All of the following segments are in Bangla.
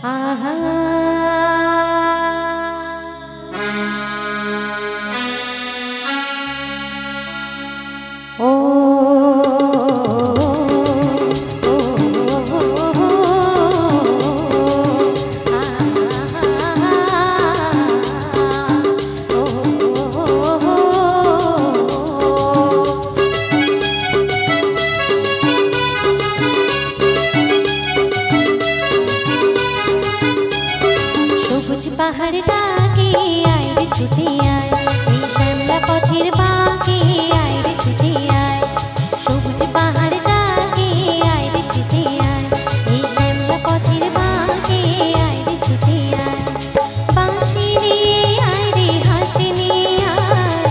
আহা পাহাড় ডাকে আয় রে ছুটে আয়, এই শ্যামলা পথের বাঁকে আয় রে ছুটে আয়। সবুজ পাহাড় ডাকে আয় রে ছুটে আয়, এই শ্যামলা পথের বাঁকে আয় রে ছুটে আয়। বাঁশি নিয়ে আয় রে হাসি নিয়ে আয়,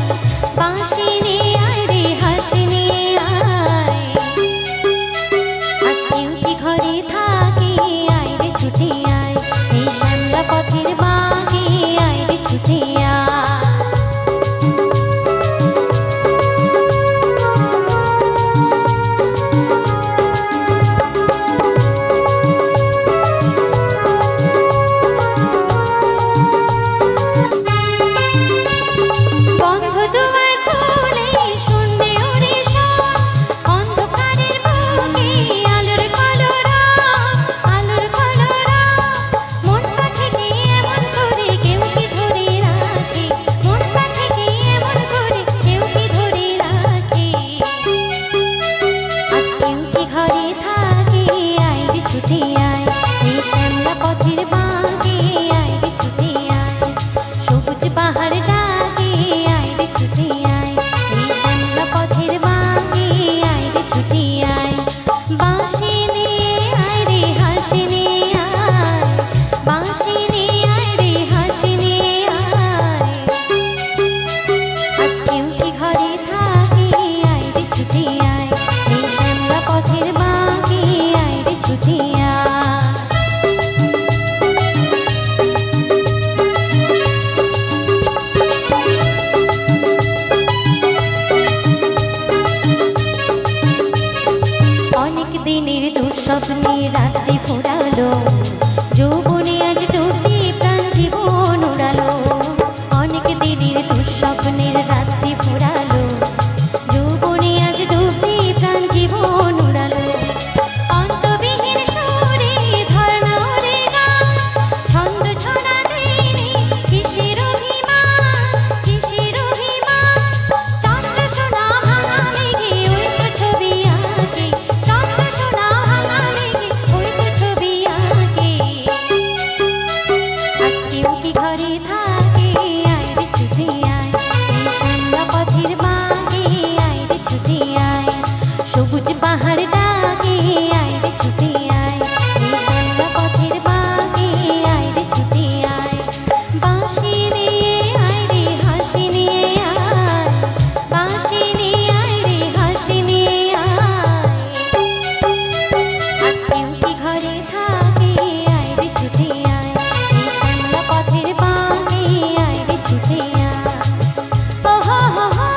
বাঁশি নিয়ে আয় রে হাসি নিয়ে আয়। আজকেও কি ঘরে থাকি আয় রে ছুটে আয়, এই শ্যামলা পথের বাঁকে আয় রে ছুটে আয়। দিনের দুঃস্বপ্নে রাত্রি ফুরালো, যৌবনে আজ ডুবে প্রাণ জীবন উড়ালো। অনেক দিনের দুঃস্বপ্নের রাত্রি ফুরালো, যৌবনে আজ ডুবে প্রাণ জীবন উড়ালো। অন্তবিহীন সুরে ধর্ণা ওরে গান, ছন্দ ছড়া দেয়নি কিসের অভিমান, কিসের অভিমান। চন্দ্র সোনা ভাঙা লেগে ওই তো ছবি আঁকে, চন্দ্র সোনা ভাঙা লেগে ওই তো ছবি আঁকে। আজকেও কি ঘরে থাকে আয় রে ছুটে আয়, এই শ্যামলা পথের বাঁকে আয় রে ছুটে আয়। সবুজ পাহাড় ডাকে আয় রে ছুটে আয়, এই শ্যামলা পথের বাঁকে আয় রে ছুটে আয়। বাঁশি নিয়ে আয় রে হাসি নিয়ে আয়, বাঁশি নিয়ে আয় রে হাসি নিয়ে আয়। আজকেও কি ঘরে থাকে আয় রে ছুটে আয়, এই শ্যামলা পথের বাঁকে আয় রে ছুটে আয়। ও হো হো হো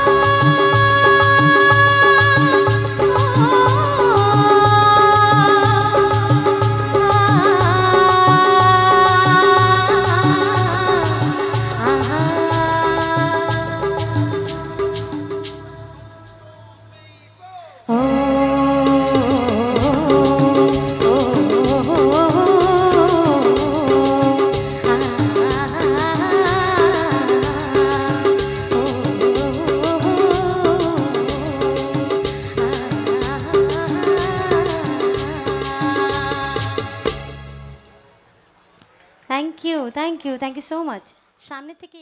thank you, thank you, thank you so much. সামনে থেকে